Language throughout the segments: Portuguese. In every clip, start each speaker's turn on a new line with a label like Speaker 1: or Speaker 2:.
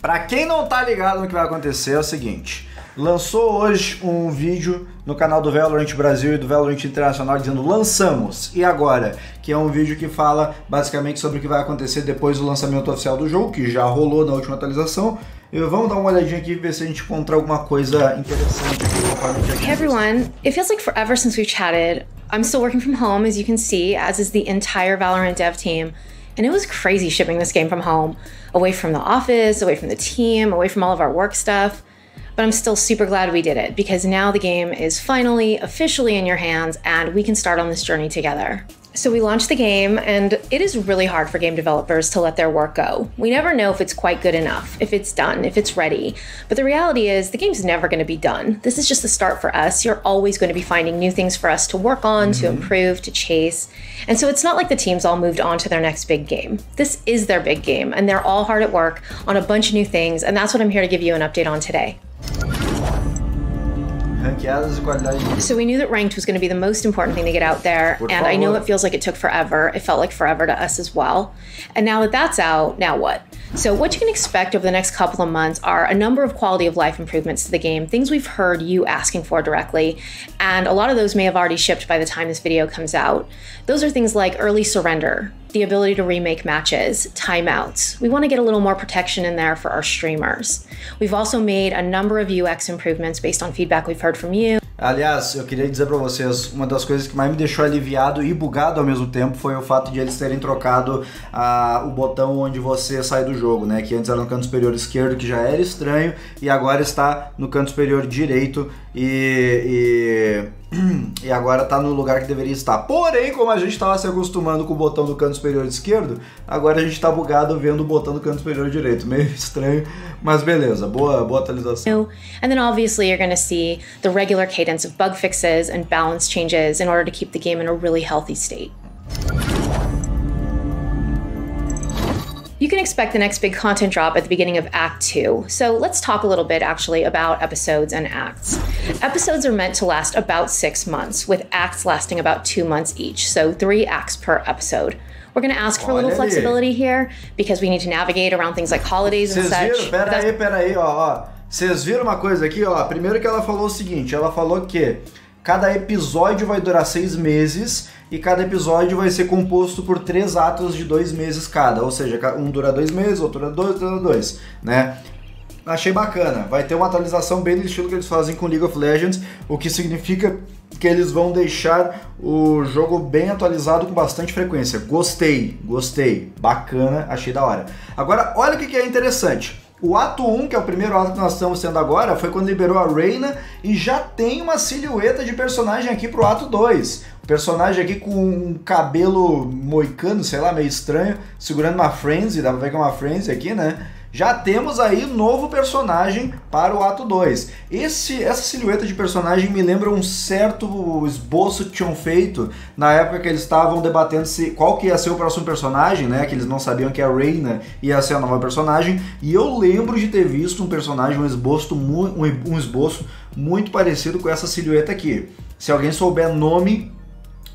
Speaker 1: Pra quem não tá ligado no que vai acontecer, é o seguinte. Lançou hoje um vídeo no canal do Valorant Brasil e do Valorant Internacional dizendo lançamos, e agora? Que é um vídeo que fala basicamente sobre o que vai acontecer depois do lançamento oficial do jogo, que já rolou na última atualização. Vamos dar uma olhadinha aqui e ver se a gente encontra alguma coisa interessante aqui.
Speaker 2: Hey everyone, it feels like forever since we've chatted. I'm still working from home, as you can see, as is the entire Valorant dev team. And it was crazy shipping this game from home, away from the office, away from the team, away from all of our work stuff. But I'm still super glad we did it, because now the game is finally, officially in your hands, and we can start on this journey together. So we launched the game, and it is really hard for game developers to let their work go. We never know if it's quite good enough, if it's done, if it's ready. But the reality is, the game's never going to be done. This is just the start for us. You're always going to be finding new things for us to work on, to improve, to chase. And so it's not like the teams all moved on to their next big game. This is their big game, and they're all hard at work on a bunch of new things, and that's what I'm here to give you an update on today. So we knew that ranked was going to be the most important thing to get out there, and I know it feels like it took forever. It felt like forever to us as well. And now that that's out, now what? So what you can expect over the next couple of months are a number of quality of life improvements to the game, things we've heard you asking for directly, and a lot of those may have already shipped by the time this video comes out. Those are things like early surrender, the ability to remake matches, timeouts. We want to get a little more protection in there for our streamers. We've also made a number of UX improvements based on feedback we've heard from you.
Speaker 1: Aliás, eu queria dizer pra vocês, uma das coisas que mais me deixou aliviado e bugado ao mesmo tempo foi o fato de eles terem trocado o botão onde você sai do jogo, né? Que antes era no canto superior esquerdo, que já era estranho, e agora está no canto superior direito e agora tá no lugar que deveria estar. Porém, como a gente estava se acostumando com o botão do canto superior esquerdo, agora a gente tá bugado vendo o botão do canto superior direito. Meio estranho, mas beleza. Boa atualização.
Speaker 2: And then obviously you're going to see the regular cadence of bug fixes and balance changes in order to keep the game in a really healthy state. You can expect the next big content drop at the beginning of Act 2. So let's talk a little bit actually about episodes and acts. Episodes are meant to last about 6 months, with acts lasting about 2 months each, so 3 acts per episode. We're going to ask for a little flexibility here, because we need to navigate around things like holidays and such.
Speaker 1: Pera aí, ó. Vocês viram uma coisa aqui, ó? Primeiro que ela falou o seguinte, ela falou que cada episódio vai durar 6 meses e cada episódio vai ser composto por 3 atos de 2 meses cada, ou seja, um dura 2 meses, outro dura 2, outro dura 2, né? Achei bacana, vai ter uma atualização bem do estilo que eles fazem com League of Legends, o que significa que eles vão deixar o jogo bem atualizado com bastante frequência. Gostei, bacana, achei da hora. Agora, olha o que é interessante. O ato 1, que é o primeiro ato que nós estamos tendo agora, foi quando liberou a Reina e já tem uma silhueta de personagem aqui pro ato 2. O personagem aqui com um cabelo moicano, sei lá, meio estranho, segurando uma frenzy, dá pra ver que é uma frenzy aqui, né? Já temos aí um novo personagem para o ato 2. Essa silhueta de personagem me lembra um certo esboço que tinham feito na época que eles estavam debatendo qual que ia ser o próximo personagem, né? Que eles não sabiam que a Reina ia ser a nova personagem. E eu lembro de ter visto um personagem, um esboço muito parecido com essa silhueta aqui. Se alguém souber nome,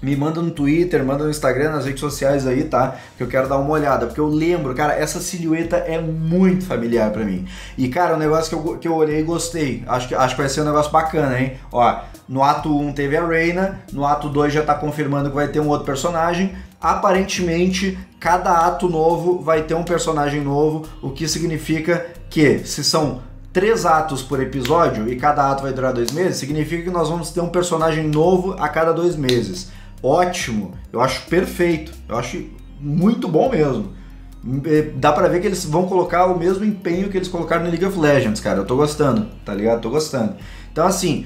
Speaker 1: me manda no Twitter, manda no Instagram, nas redes sociais aí, tá? Que eu quero dar uma olhada, porque eu lembro, cara, essa silhueta é muito familiar pra mim. E, cara, um negócio que eu olhei e gostei. Acho que vai ser um negócio bacana, hein? Ó, no ato 1 teve a Reina, no ato 2 já tá confirmando que vai ter um outro personagem. Aparentemente, cada ato novo vai ter um personagem novo, o que significa que, se são 3 atos por episódio e cada ato vai durar 2 meses, significa que nós vamos ter um personagem novo a cada 2 meses. Ótimo, eu acho perfeito, eu acho muito bom mesmo. Dá pra ver que eles vão colocar o mesmo empenho que eles colocaram no League of Legends, cara. Eu tô gostando, tá ligado? Tô gostando. Então assim,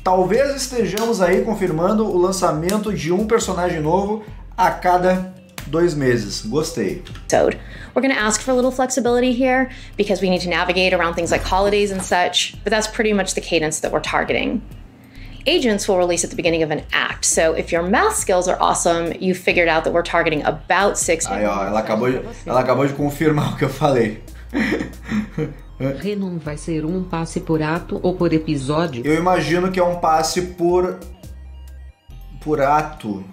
Speaker 1: talvez estejamos aí confirmando o lançamento de um personagem novo a cada 2 meses. Gostei.
Speaker 2: We're going to ask for a little flexibility here because we need to navigate around things like holidays and such, but that's pretty much the cadence that we're targeting. Agents will release at the beginning of an act, so if your math skills are awesome, you figured out that we're targeting about 6...
Speaker 1: Aí, ó, ela acabou de confirmar o que eu falei.
Speaker 3: Renan vai ser um passe por ato ou por episódio?
Speaker 1: Eu imagino que é um passe por ato.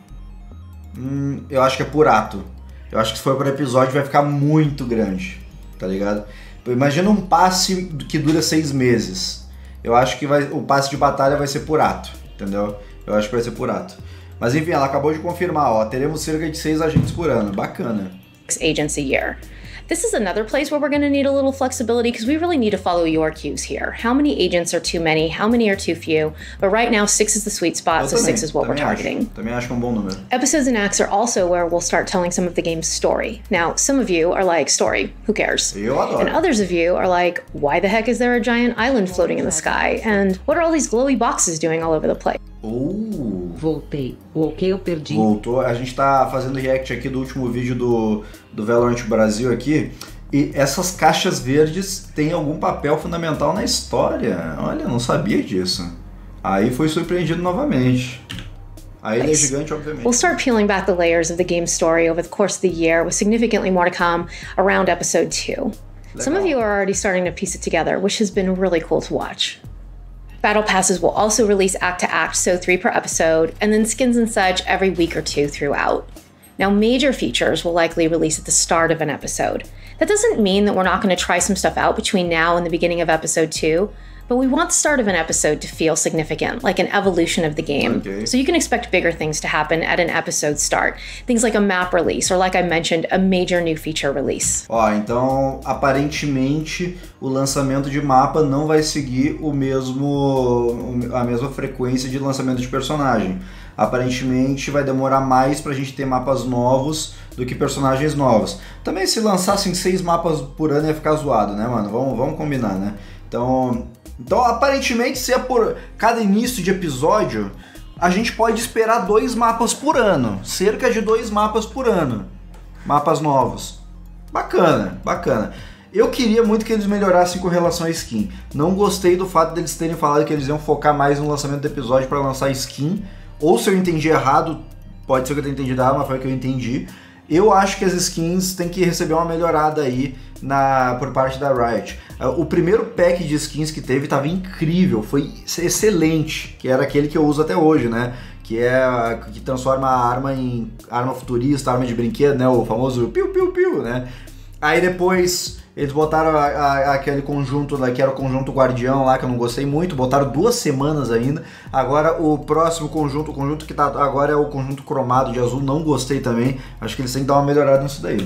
Speaker 1: Eu acho que é por ato. Eu acho que se for por episódio vai ficar muito grande. tá ligado? Imagina um passe que dura 6 meses. Eu acho que o passe de batalha vai ser por ato, entendeu? Eu acho que vai ser por ato. Mas enfim, ela acabou de confirmar, ó, teremos cerca de 6 agentes por ano. Bacana.
Speaker 2: Agents a year. This is another place where we're going to need a little flexibility because we really need to follow your cues here. How many agents are too many? How many are too few? But right now, 6 is the sweet spot, so 6 is what we're targeting.
Speaker 1: Também acho que é um bom número.
Speaker 2: Episodes and acts are also where we'll start telling some of the game's story. Now, some of you are like, story, who cares?
Speaker 1: Eu adoro.
Speaker 2: And others of you are like, why the heck is there a giant island floating in the sky? And what are all these glowy boxes doing all over the place?
Speaker 3: Voltei. O que eu perdi?
Speaker 1: Voltou. A gente tá fazendo react aqui do último vídeo do Valorant Brasil aqui. E essas caixas verdes têm algum papel fundamental na história. Olha, eu não sabia disso. Aí foi surpreendido novamente. A ilha é gigante, obviamente.
Speaker 2: We'll start peeling back the layers of the game's story over the course of the year, with significantly more to come around episode 2. Some of you are already starting to piece it together, which has been really cool to watch. Battle passes will also release act to act, so 3 per episode, and then skins and such every week or 2 throughout. Now, major features will likely release at the start of an episode. That doesn't mean that we're not going to try some stuff out between now and the beginning of episode 2, but we want the start of an episode to feel significant, like an evolution of the game.
Speaker 1: Okay.
Speaker 2: So you can expect bigger things to happen at an episode start. Things like a map release, or like I mentioned, a major new feature release.
Speaker 1: Ó, então, aparentemente, o lançamento de mapa não vai seguir a mesma frequência de lançamento de personagem. Aparentemente vai demorar mais pra gente ter mapas novos do que personagens novos. Também se lançassem 6 mapas por ano ia ficar zoado, né, mano? Vamos combinar, né? Então, aparentemente, se é por cada início de episódio, a gente pode esperar 2 mapas por ano. Cerca de 2 mapas por ano. Mapas novos. Bacana, bacana. Eu queria muito que eles melhorassem com relação à skin. Não gostei do fato deles terem falado que eles iam focar mais no lançamento do episódio para lançar skin. Ou se eu entendi errado, pode ser que eu tenha entendido errado, mas foi o que eu entendi. Eu acho que as skins têm que receber uma melhorada aí por parte da Riot. O primeiro pack de skins que teve estava incrível, foi excelente, que era aquele que eu uso até hoje, né? Que transforma a arma em arma futurista, arma de brinquedo, né? O famoso piu-piu-piu, né? Aí depois eles botaram aquele conjunto lá, que era o conjunto guardião lá, que eu não gostei muito, botaram 2 semanas ainda. Agora o próximo conjunto, o conjunto que tá agora é o conjunto cromado de azul, não gostei também. Acho que eles têm que dar uma melhorada nisso daí.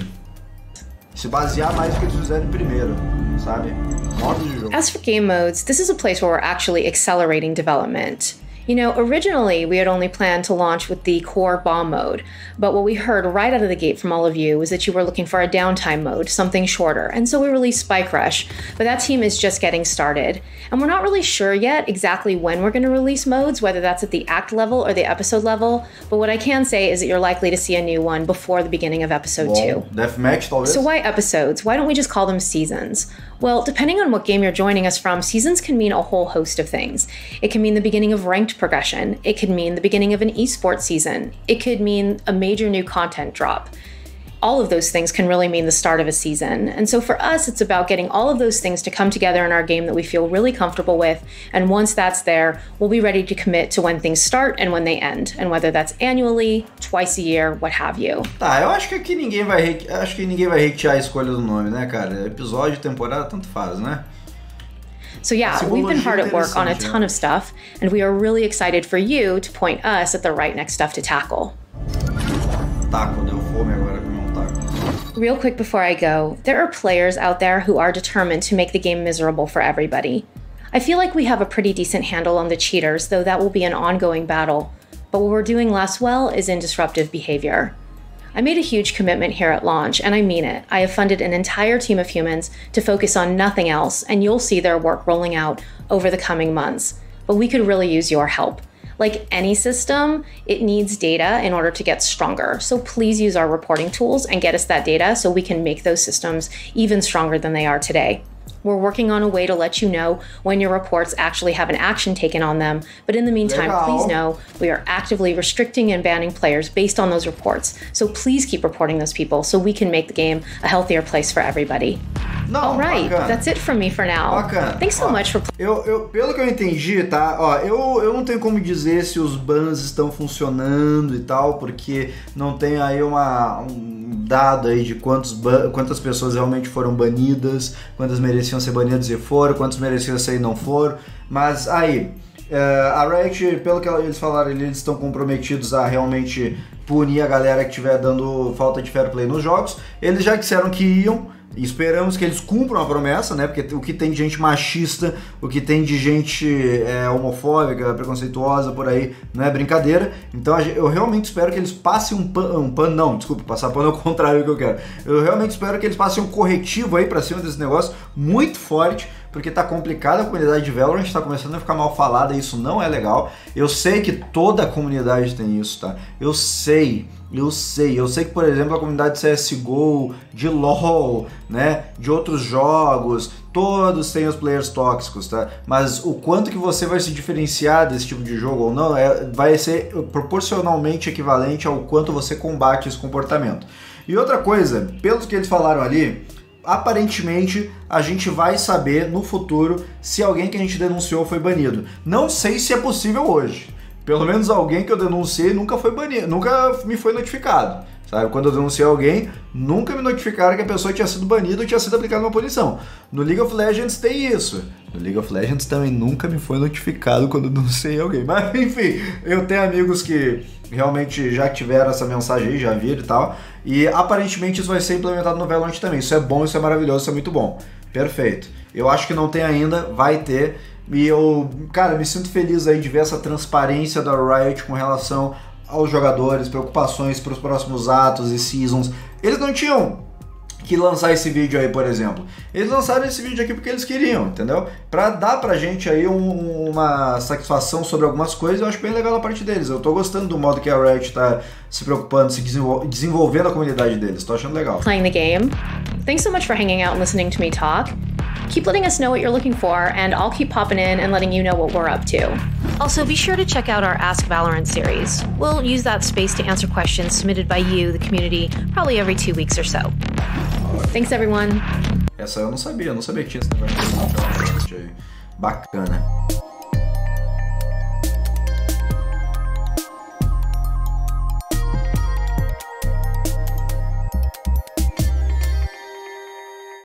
Speaker 1: Se basear mais no que eles fizeram primeiro, sabe? Modo de jogo.
Speaker 2: As for game modes, this is a place where we're actually accelerating development. You know, originally we had only planned to launch with the core bomb mode, but what we heard right out of the gate from all of you was that you were looking for a downtime mode, something shorter, and so we released Spike Rush, but that team is just getting started. And we're not really sure yet exactly when we're going to release modes, whether that's at the act level or the episode level, but what I can say is that you're likely to see a new one before the beginning of episode 2.
Speaker 1: Deathmatch, talvez?
Speaker 2: So why episodes? Why don't we just call them seasons? Well, depending on what game you're joining us from, seasons can mean a whole host of things. It can mean the beginning of ranked progression. It could mean the beginning of an esports season. It could mean a major new content drop. All of those things can really mean the start of a season. And so for us, it's about getting all of those things to come together in our game that we feel really comfortable with. And once that's there, we'll be ready to commit to when things start and when they end. And whether that's annually, twice a year, what have you.
Speaker 1: Tá, eu acho que aqui ninguém vai hatear a escolha do nome, né, cara? Episódio, temporada, tanto faz, né?
Speaker 2: So yeah, we've been hard at work on a ton of stuff, and we are really excited for you to point us at the right next stuff to tackle.
Speaker 1: Taco, deu fome agora comer um taco.
Speaker 2: Real quick before I go, there are players out there who are determined to make the game miserable for everybody. I feel like we have a pretty decent handle on the cheaters, though that will be an ongoing battle. But what we're doing less well is in disruptive behavior. I made a huge commitment here at launch, and I mean it. I have funded an entire team of humans to focus on nothing else, and you'll see their work rolling out over the coming months. But we could really use your help. Like any system, it needs data in order to get stronger. So please use our reporting tools and get us that data so we can make those systems even stronger than they are today. We're working on a way to let you know when your reports actually have an action taken on them. But in the meantime, please know we are actively restricting and banning players based on those reports. So please keep reporting those people so we can make the game a healthier place for everybody.
Speaker 1: Não,
Speaker 2: all right,
Speaker 1: bacana.
Speaker 2: That's it from me for now.
Speaker 1: Bacana.
Speaker 2: Thanks so much for
Speaker 1: pelo que eu entendi, tá? Ó, eu não tenho como dizer se os bans estão funcionando e tal, porque não tem aí um dado aí de quantas pessoas realmente foram banidas, quantas mereciam ser banidas e foram, quantas mereciam ser e não foram. Mas aí, a Riot, pelo que eles falaram, eles estão comprometidos a realmente punir a galera que estiver dando falta de fair play nos jogos. Eles já disseram que iam. E esperamos que eles cumpram a promessa, né? Porque o que tem de gente machista, o que tem de gente homofóbica, preconceituosa por aí, não é brincadeira. Então eu realmente espero que eles passem passar pano é o contrário do que eu quero. Eu realmente espero que eles passem um corretivo aí pra cima desse negócio muito forte, porque tá complicado, a comunidade de Valorant tá começando a ficar mal falada e isso não é legal. Eu sei que toda a comunidade tem isso, tá? Eu sei que, por exemplo, a comunidade de CSGO, de LoL, né, de outros jogos, todos têm os players tóxicos, tá? Mas o quanto que você vai se diferenciar desse tipo de jogo ou não, vai ser proporcionalmente equivalente ao quanto você combate esse comportamento. E outra coisa, pelo que eles falaram ali, aparentemente a gente vai saber no futuro se alguém que a gente denunciou foi banido. Não sei se é possível hoje. Pelo menos alguém que eu denunciei nunca foi banido, nunca me foi notificado. Sabe? Quando eu denunciei alguém, nunca me notificaram que a pessoa tinha sido banida ou tinha sido aplicada uma punição. No League of Legends tem isso. No League of Legends também nunca me foi notificado quando eu denunciei alguém. Mas enfim, eu tenho amigos que realmente já tiveram essa mensagem aí, já viram e tal. E aparentemente isso vai ser implementado no Valorant também. Isso é bom, isso é maravilhoso, isso é muito bom. Perfeito. Eu acho que não tem ainda, vai ter. E eu, cara, me sinto feliz aí de ver essa transparência da Riot com relação aos jogadores, preocupações para os próximos atos e seasons. Eles não tinham que lançar esse vídeo aí, por exemplo. Eles lançaram esse vídeo aqui porque eles queriam, entendeu? Pra dar pra gente aí uma satisfação sobre algumas coisas, eu acho bem legal a parte deles. Eu tô gostando do modo que a Riot tá se preocupando, se desenvolvendo a comunidade deles. Tô achando legal.
Speaker 2: Playing the game. Thanks so much for hanging out and listening to me talk. Keep letting us know what you're looking for, and I'll keep popping in and letting you know what we're up to. Also, be sure to check out our Ask Valorant series. We'll use that space to answer questions submitted by you, the community, probably every 2 weeks or so. Thanks, everyone.
Speaker 1: Essa eu não sabia que tinha esse negócio de bacana.